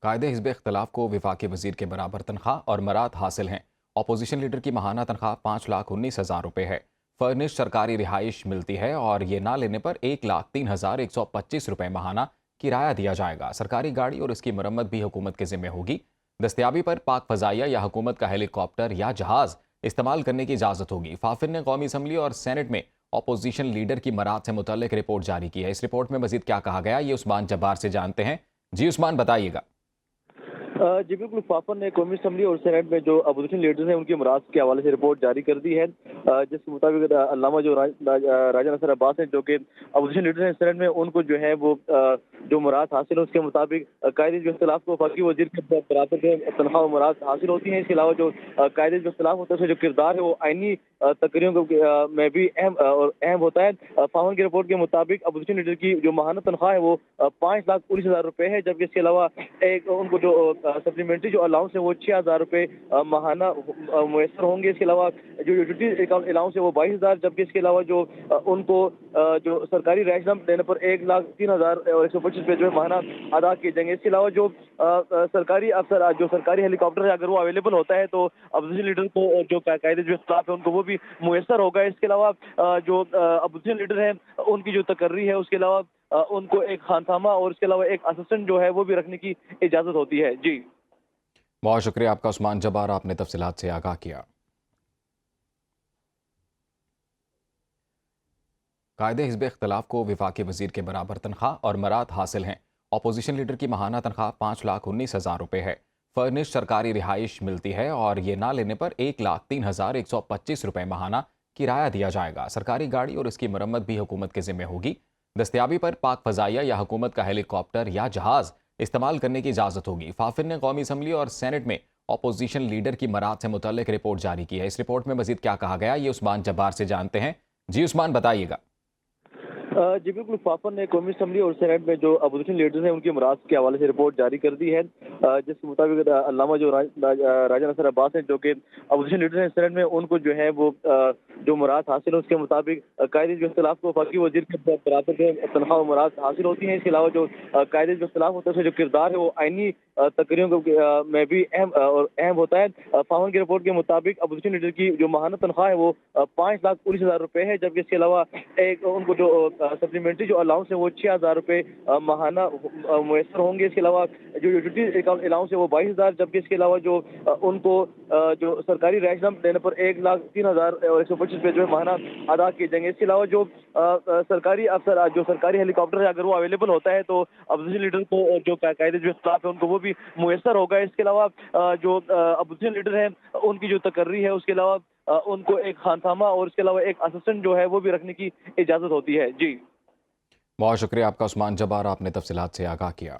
قائد حزب اختلاف کو وفاقی وزیر کے برابر تنخواہ اور مراد حاصل ہیں۔ اپوزیشن لیڈر کی ماہانہ تنخواہ 5,19,000 روپے ہے۔ فرنش سرکاری رہائش ملتی ہے اور یہ نہ لینے پر 1,03,125 روپے ماہانہ کرایہ دیا جائے گا۔ سرکاری گاڑی اور اس کی مرمت بھی حکومت کے ذمہ ہوگی۔ دستیابی پر پاک فضائیہ یا حکومت کا ہیلی کاپٹر یا جہاز استعمال کرنے کی اجازت ہوگی۔ فافر نے قومی اسمبلی اور سینٹ میں اپوزیشن لیڈر کی برات سے متعلق رپورٹ جاری کی ہے۔ اس رپورٹ میں مزید کیا کہا گیا یہ عثمان جبار سے جانتے ہیں۔ جی عثمان، بتائیے گا۔ جی بالکل، فافر نے قومی اسمبلی اور سینٹ میں جو اپوزیشن لیڈرز ہیں ان کی امراض کے حوالے سے رپورٹ جاری کر دی ہے، جس کے مطابق علامہ جو راجہ نصر عباس ہیں جو کہ اپوزیشن لیڈر ہیں سینٹ میں، ان کو جو ہے وہ جو مراد حاصل ہے اس کے مطابق قائد حزب اختلاف کو وفاقی وزیر کے برابر کے تنخواہ و مراد حاصل ہوتی ہیں۔ اس کے علاوہ جو قائد حزب اختلاف ہوتا ہے اس کا جو کردار ہے وہ آئینی تقریروں میں بھی اہم ہوتا ہے۔ فافر کی رپورٹ کے مطابق اپوزیشن لیڈر کی جو ماہانہ تنخواہ ہے وہ 5,19,000 روپے ہے، جبکہ اس کے علاوہ ان کو جو سپلیمنٹری جو الاؤنس ہے وہ 6,000 روپے ماہانہ میسر ہوں گے۔ اس کے علاوہ جو یوٹیلیٹی الاؤنس ہے وہ 22,000، جبکہ اس کے علاوہ جو ان کو جو سرکاری رہائش دینے پر 1,03,125 روپے جو ہے ماہانہ ادا کیے جائیں گے۔ اس کے علاوہ جو سرکاری افسر جو سرکاری ہیلی کاپٹر ہے اگر وہ اویلیبل ہوتا ہے تو اپوزیشن لیڈر کو جو قائد جو اختلاف ہے ان کو وہ بھی میسر ہوگا۔ اس کے علاوہ جو اپوزیشن لیڈر ہیں ان کی جو تقرری ہے اس کے علاوہ ان کو ایک خانسامہ اور اس کے علاوہ ایک اسسٹنٹ جو ہے وہ بھی رکھنے کی اجازت ہوتی ہے۔ جی بہت شکریہ آپ کا عثمان جبار، آپ نے تفصیلات سے آگاہ کیا۔ قائد حزب اختلاف کو وفاقی وزیر کے برابر تنخواہ اور مراد حاصل ہیں۔ اپوزیشن لیڈر کی ماہانہ تنخواہ 5,19,000 روپے ہے۔ فرنش سرکاری رہائش ملتی ہے اور یہ نہ لینے پر 1,03,125 روپے ماہانہ کرایہ دیا جائے گا۔ سرکاری گاڑی اور اس کی مرمت بھی حکومت کے ذمہ ہوگی۔ دستیابی پر پاک فضائیہ یا حکومت کا ہیلی کاپٹر یا جہاز استعمال کرنے کی اجازت ہوگی۔ فافر نے قومی اسمبلی اور سینٹ میں اپوزیشن لیڈر کی برات سے متعلق رپورٹ جاری کی ہے۔ اس رپورٹ میں مزید کیا کہا گیا یہ عثمان جبار سے جانتے ہیں۔ جی عثمان، بتائیے گا۔ جی بالکل، فافر نے قومی اسمبلی اور سینٹ میں جو اپوزیشن لیڈرز ہیں ان کی امراض کے حوالے سے رپورٹ جاری کر دی ہے، جس کے مطابق علامہ جو راجہ نصر عباس ہیں جو کہ اپوزیشن لیڈر ہیں سینٹ میں، ان کو جو ہے وہ جو مراد حاصل ہے اس کے مطابق قائد حزب اختلاف کو وفاقی وزیر کے برابر کے تنخواہ و مراد حاصل ہوتی ہیں۔ اس کے علاوہ جو قائد حزب اختلاف ہوتا ہے اس کا جو کردار ہے وہ آئینی تقریروں میں بھی اہم ہوتا ہے۔ فافر کی رپورٹ کے مطابق اپوزیشن لیڈر کی جو ماہانہ تنخواہ ہے وہ 5,19,000 روپے ہے، جبکہ اس کے علاوہ ان کو جو سپلیمنٹری جو الاؤنس ہے وہ 6,000 روپے ماہانہ میسر ہوں گے۔ اس کے علاوہ جو یوٹیلیٹی الاؤنس ہے وہ 22,000، جبکہ اس کے علاوہ جو ان کو جو سرکاری رہائش دینے پر 1,03,125 روپے جو ہے ماہانہ ادا کیے جائیں گے۔ اس کے علاوہ جو سرکاری افسر جو سرکاری ہیلی کاپٹر ہے اگر وہ اویلیبل ہوتا ہے تو اپوزیشن لیڈر کو جو قائد جو اختلاف ہے ان کو وہ بھی میسر ہوگا۔ اس کے علاوہ جو اپوزیشن لیڈر ہیں ان کی جو تقرری ہے اس کے علاوہ ان کو ایک خانسامہ اور اس کے علاوہ ایک اسسٹنٹ جو ہے وہ بھی رکھنے کی اجازت ہوتی ہے۔ جی بہت شکریہ آپ کا عثمان جبار، آپ نے تفصیلات سے آگاہ کیا۔